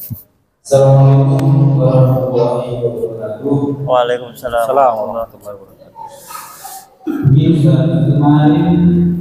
Assalamualaikum warahmatullahi wabarakatuh. Waalaikumsalam warahmatullahi wabarakatuh. Ini kemarin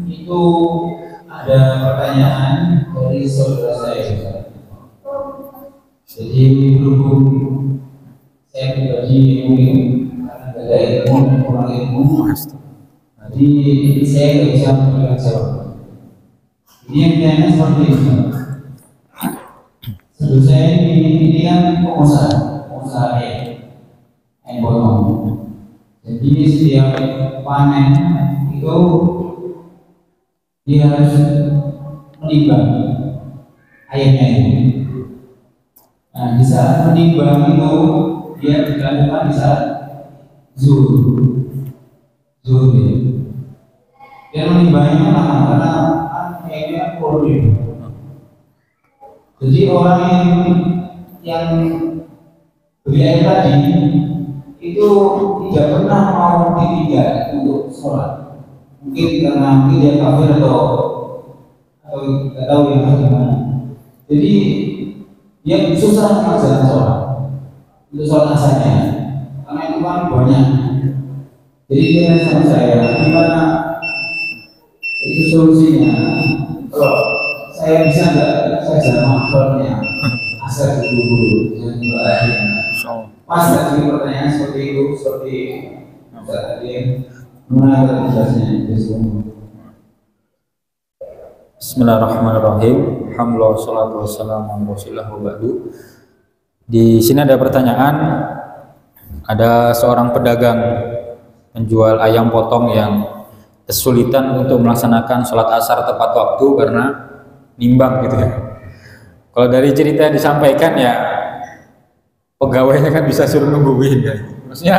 itu ada pertanyaan dari saudara saya. Jadi berhubung saya pribadi mungkin karena ada ilmu dan kurang ilmu, jadi saya tidak bisa memberikan jawaban. Ini yang ditanya seperti ini. Sebelum saya ini kan pengusaha yang potong. Jadi setiap panen itu dia harus menimbang ayamnya itu. Nah, di saat menimbang itu dia dilakukan di saat zuhur. Dia menimbangnya lama karena ayamnya korup. Jadi orang yang beli air tadi itu tidak pernah mau ditinggal untuk sholat. Mungkin karena dia kafir atau tidak tahu yang bagaimana. Jadi dia susah mengajarkan sholat untuk sholat asalnya karena itu kan banyak. Jadi dia sama saya, gimana itu solusinya? Kalau saya bisa nggak saya jamaah sholatnya asal dulu Mas tadi pertanyaan seperti itu seperti tadi mana jelasnya? Bismillahirrahmanirrahim. Alhamdulillah wassalatu wassalamu ala Rasulillah wa ba'du. Di sini ada pertanyaan, ada seorang pedagang penjual ayam potong yang kesulitan untuk melaksanakan sholat asar tepat waktu karena nimbang gitu ya. Kalau dari cerita yang disampaikan ya pegawainya kan bisa suruh nungguin ya. Maksudnya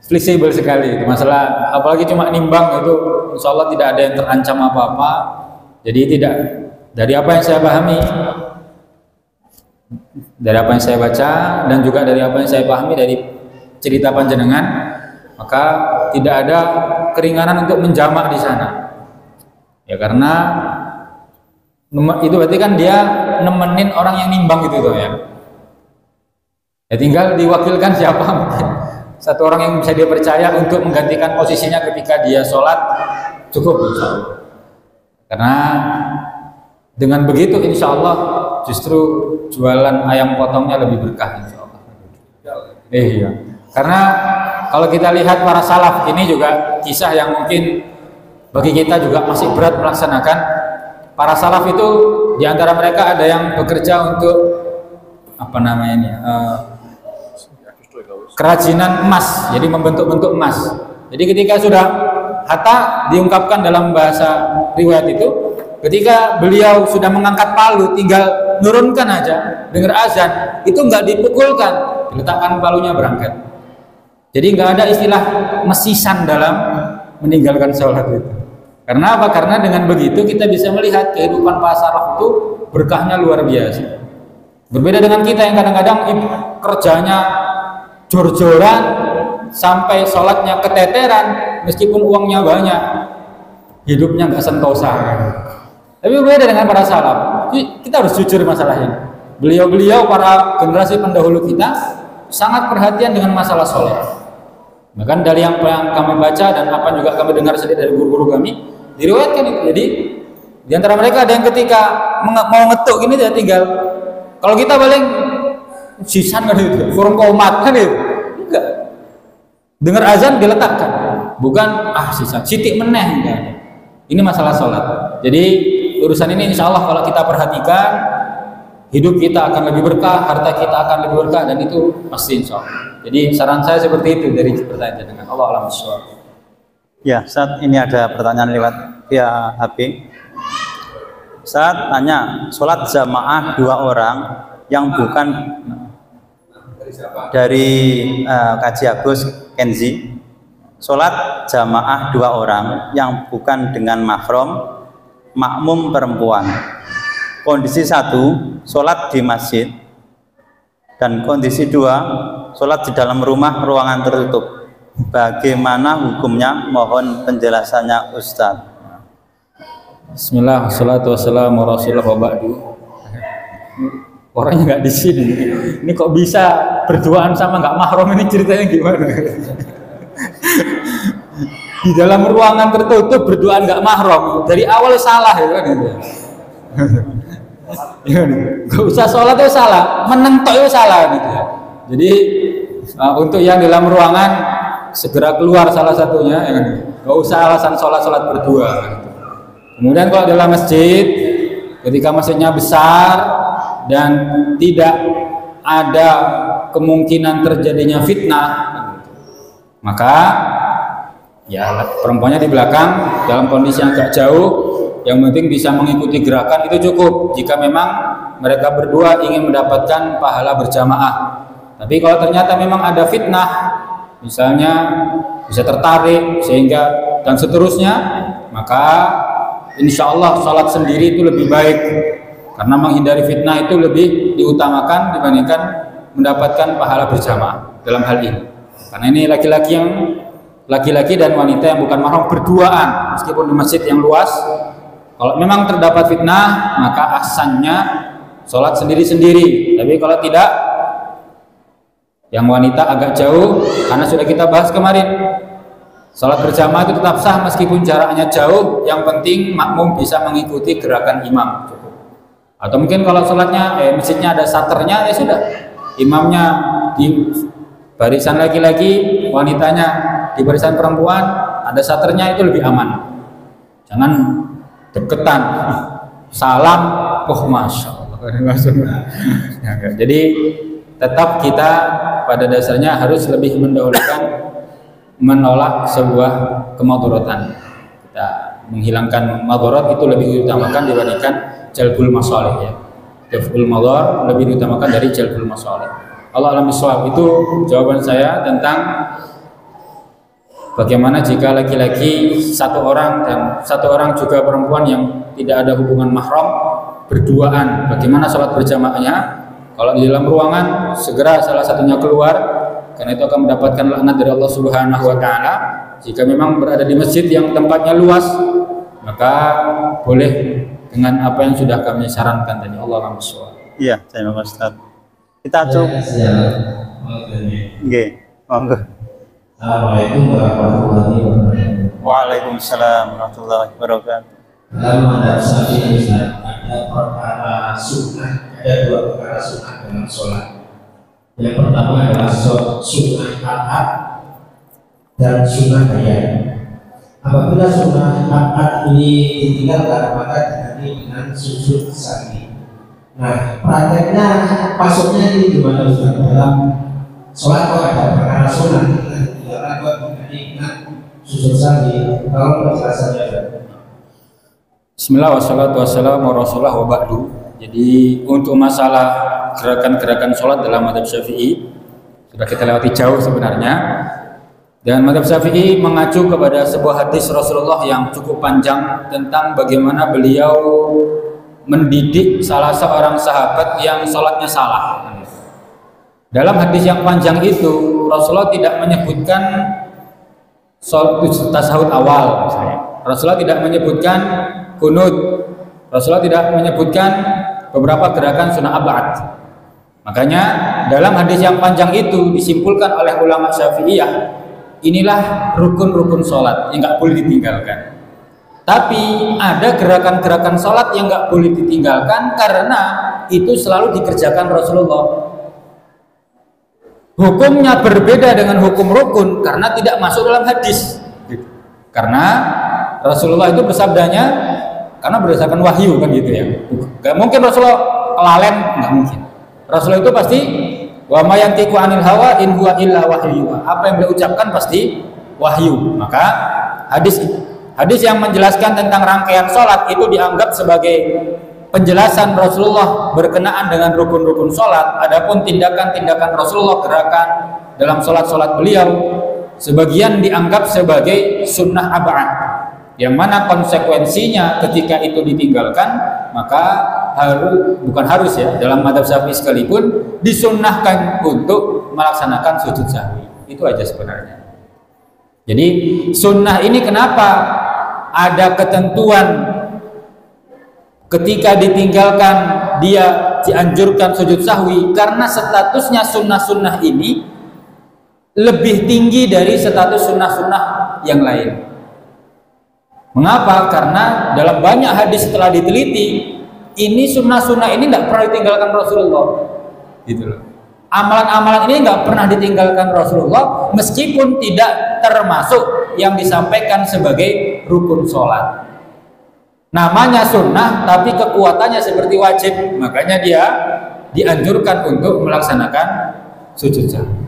fleksibel sekali itu masalah, apalagi cuma nimbang itu insya Allah tidak ada yang terancam apa-apa. Jadi tidak, dari apa yang saya pahami, dari apa yang saya baca dan juga dari apa yang saya pahami dari cerita panjenengan, maka tidak ada keringanan untuk menjamak di sana. Ya karena itu berarti kan dia nemenin orang yang nimbang gitu tuh ya. Ya tinggal diwakilkan siapa mungkin satu orang yang bisa dia percaya untuk menggantikan posisinya ketika dia sholat, cukup insya Allah. Karena dengan begitu insya Allah justru jualan ayam potongnya lebih berkah insya Allah. Iya. Karena kalau kita lihat para salaf ini juga kisah yang mungkin bagi kita juga masih berat melaksanakan. Para salaf itu diantara mereka ada yang bekerja untuk apa namanya ini kerajinan emas, jadi membentuk-bentuk emas. Jadi ketika sudah hatta diungkapkan dalam bahasa riwayat itu, ketika beliau sudah mengangkat palu, tinggal nurunkan aja, dengar azan, itu nggak dipukulkan, diletakkan palunya berangkat. Jadi nggak ada istilah mesisan dalam meninggalkan sholat itu. Karena apa? Karena dengan begitu kita bisa melihat kehidupan para salaf itu berkahnya luar biasa. Berbeda dengan kita yang kadang-kadang kerjanya jor-joran sampai sholatnya keteteran, meskipun uangnya banyak, hidupnya nggak sentosa. Tapi berbeda dengan para salaf. Kita harus jujur masalah ini. Beliau-beliau para generasi pendahulu kita sangat perhatian dengan masalah sholat. Bahkan dari yang kami baca dan apa juga kami dengar sendiri dari guru-guru kami, diriwayatkan itu. Jadi di antara mereka ada yang ketika mau ngetuk ini dia tinggal, kalau kita paling sisan kan itu, kurang komat kan itu, enggak. Dengar azan diletakkan, bukan sisan, sitik meneh enggak. Ini masalah sholat. Jadi urusan ini insya Allah kalau kita perhatikan, hidup kita akan lebih berkah, harta kita akan lebih berkah, dan itu pasti insya Allah. Jadi saran saya seperti itu dari pertanyaan dengan Allah alam syawab. Ya, saat ini ada pertanyaan lewat via HP. Saat tanya, sholat jamaah 2 orang yang bukan dari Kaji Agus Kenzi. Sholat jamaah 2 orang yang bukan dengan mahram, makmum perempuan. Kondisi 1, sholat di masjid. Dan kondisi 2, sholat di dalam rumah ruangan tertutup. Bagaimana hukumnya? Mohon penjelasannya Ustaz. Bismillah, wassalatu wassalamu ala Rasulillah wa ba'du. orangnya nggak di sini. Ini kok bisa berduaan sama nggak mahram, ini ceritanya gimana? Di dalam ruangan tertutup berduaan nggak mahram, dari awal salah ya kan itu. Gak usah sholat itu salah, menentok itu salah gitu. Jadi untuk yang dalam ruangan segera keluar salah satunya, ya kan? Gak usah alasan sholat berdua. Gitu. Kemudian kalau dalam masjid, ketika masjidnya besar dan tidak ada kemungkinan terjadinya fitnah, maka ya perempuannya di belakang dalam kondisi yang agak jauh, yang penting bisa mengikuti gerakan itu cukup jika memang mereka berdua ingin mendapatkan pahala berjamaah. Tapi kalau ternyata memang ada fitnah, misalnya bisa tertarik sehingga dan seterusnya, maka insya Allah sholat sendiri itu lebih baik, karena menghindari fitnah itu lebih diutamakan dibandingkan mendapatkan pahala berjamaah dalam hal ini. Karena ini laki-laki dan wanita yang bukan mahram berduaan meskipun di masjid yang luas. Kalau memang terdapat fitnah, maka ahsannya sholat sendiri-sendiri. Tapi kalau tidak, yang wanita agak jauh, karena sudah kita bahas kemarin, sholat berjamaah itu tetap sah meskipun jaraknya jauh. Yang penting makmum bisa mengikuti gerakan imam. Atau mungkin kalau sholatnya masjidnya ada saternya, ya sudah, imamnya di barisan laki-laki, wanitanya di barisan perempuan, ada saternya, itu lebih aman. Jangan deketan, salam, oh masya Allah. Jadi tetap kita pada dasarnya harus lebih mendahulukan menolak sebuah kemadharatan. Kita menghilangkan madharat itu lebih diutamakan dibandingkan jalbul masalih ya. Daf'ul madhar lebih diutamakan dari jalbul masalih. Allah alam bisawab. Itu jawaban saya tentang bagaimana jika laki-laki satu orang dan satu orang juga perempuan yang tidak ada hubungan mahram berduaan, bagaimana sholat berjamaahnya. Kalau di dalam ruangan segera salah satunya keluar, karena itu akan mendapatkan laknat dari Allah Subhanahu wa taala. Jika memang berada di masjid yang tempatnya luas, maka boleh dengan apa yang sudah kami sarankan tadi. Allah alam bisawab. Iya, saya Mas Ustaz. Kita coba. Nggih, monggo. Assalamualaikum warahmatullahi wabarakatuh. Waalaikumsalam warahmatullahi wabarakatuh. Dalam madhab Syafi'i ada perkara sunnah, ada dua perkara sunnah dalam sholat. Yang pertama adalah sunnah akad dan sunnah bayan. Apabila sunnah akad ini ditinggalkan, maka diganti dengan sujud sahwi. Nah, prakteknya masuknya ini gimana Ustaz? Dalam sholat kok ada perkara sunnah ditinggalkan kok diganti dengan sujud sahwi? Kalau penjelasannya ada. Bismillah wassalatu wassalamu ala Rasulillah wa ba'du. Jadi untuk masalah gerakan-gerakan sholat dalam madhab Syafi'i sudah kita lewati jauh sebenarnya. Dan madhab Syafi'i mengacu kepada sebuah hadis Rasulullah yang cukup panjang tentang bagaimana beliau mendidik salah seorang sahabat yang sholatnya salah. Dalam hadis yang panjang itu Rasulullah tidak menyebutkan tasahud awal misalnya. Rasulullah tidak menyebutkan kunut. Rasulullah tidak menyebutkan beberapa gerakan sunnah abad. Makanya dalam hadis yang panjang itu disimpulkan oleh ulama Syafi'iyah, inilah rukun-rukun sholat yang nggak boleh ditinggalkan. Tapi ada gerakan-gerakan sholat yang nggak boleh ditinggalkan karena itu selalu dikerjakan Rasulullah. Hukumnya berbeda dengan hukum rukun karena tidak masuk dalam hadis. Karena Rasulullah itu bersabdanya karena berdasarkan wahyu kan gitu ya. Gak mungkin Rasulullah kelalen, nggak mungkin. Rasulullah itu pasti wa ma yantiqu anil hawa in huwa illa wahyu. Apa yang beliau ucapkan pasti wahyu. Maka hadis yang menjelaskan tentang rangkaian sholat itu dianggap sebagai penjelasan Rasulullah berkenaan dengan rukun-rukun sholat. Adapun tindakan-tindakan Rasulullah gerakan dalam sholat-sholat beliau sebagian dianggap sebagai sunnah abad, yang mana konsekuensinya ketika itu ditinggalkan maka bukan harus ya, dalam madhab Syafi'i sekalipun disunnahkan untuk melaksanakan sujud sahwi. Itu aja sebenarnya. Jadi sunnah ini kenapa ada ketentuan ketika ditinggalkan dia dianjurkan sujud sahwi karena statusnya sunnah-sunnah ini lebih tinggi dari status sunnah-sunnah yang lain. Mengapa? Karena dalam banyak hadis setelah diteliti, ini sunnah-sunnah ini tidak pernah ditinggalkan Rasulullah, gitu loh. Amalan-amalan ini nggak pernah ditinggalkan Rasulullah, meskipun tidak termasuk yang disampaikan sebagai rukun sholat. Namanya sunnah, tapi kekuatannya seperti wajib, makanya dia dianjurkan untuk melaksanakan sujud sahwi.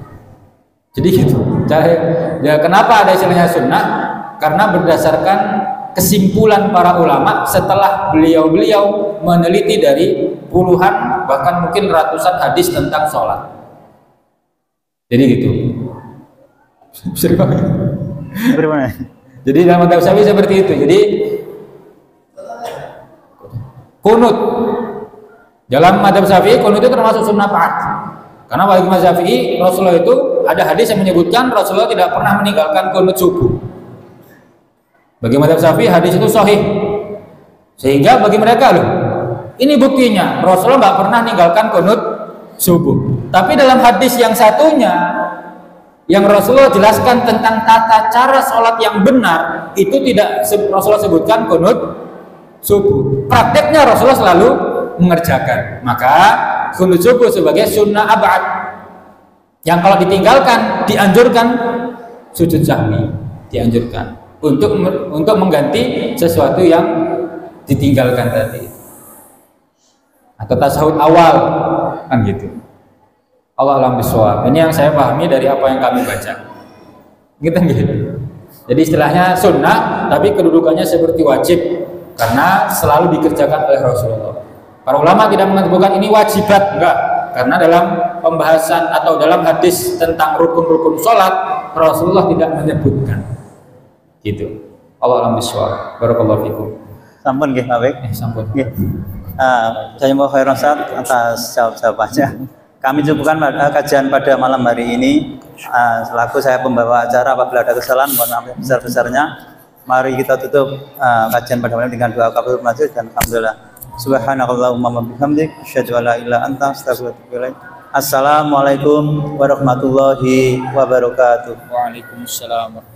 Jadi gitu. Ya, kenapa ada istilahnya sunnah? Karena berdasarkan kesimpulan para ulama setelah beliau-beliau meneliti dari puluhan bahkan mungkin ratusan hadis tentang sholat. Jadi gitu. Jadi dalam mazhab Syafi'i seperti itu. Jadi kunut dalam mazhab Syafi'i, kunut itu termasuk sunnah fard. Karena bagi mazhab Syafi'i, Rasulullah itu ada hadis yang menyebutkan Rasulullah tidak pernah meninggalkan kunut subuh. Bagi mazhab Syafi'i hadis itu sahih. Sehingga bagi mereka loh, ini buktinya Rasulullah nggak pernah meninggalkan kunut subuh. Tapi dalam hadis yang satunya yang Rasulullah jelaskan tentang tata cara sholat yang benar, itu tidak Rasulullah sebutkan kunut subuh. Prakteknya Rasulullah selalu mengerjakan. Maka kunut subuh sebagai sunnah abad yang kalau ditinggalkan dianjurkan sujud sahwi, dianjurkan untuk mengganti sesuatu yang ditinggalkan tadi, atau tasawuf awal kan gitu. Allah alam bisawab. Ini yang saya pahami dari apa yang kami baca. Gitu. Jadi istilahnya sunnah, tapi kedudukannya seperti wajib karena selalu dikerjakan oleh Rasulullah. Para ulama tidak menyebutkan ini wajibat, enggak. Karena dalam pembahasan atau dalam hadis tentang rukun-rukun sholat, Rasulullah tidak menyebutkan. Gitu. Allah alam bisawab. Barakallahu fikum. Sampun nggih, Pak Bek. Sampun. Nggih. Saya mau khairan Ustaz atas jawabannya. Kami cukupkan kajian pada malam hari ini. Selaku saya pembawa acara, apabila ada kesalahan mohon maaf besar-besarnya. Mari kita tutup kajian pada malam dengan doa kafaratul majlis dan alhamdulillah. Subhanakallahumma wa bihamdik asyhadu an la ilaha illa anta astaghfiruka wa atubu ilaik. Assalamualaikum warahmatullahi wabarakatuh. Waalaikumsalam.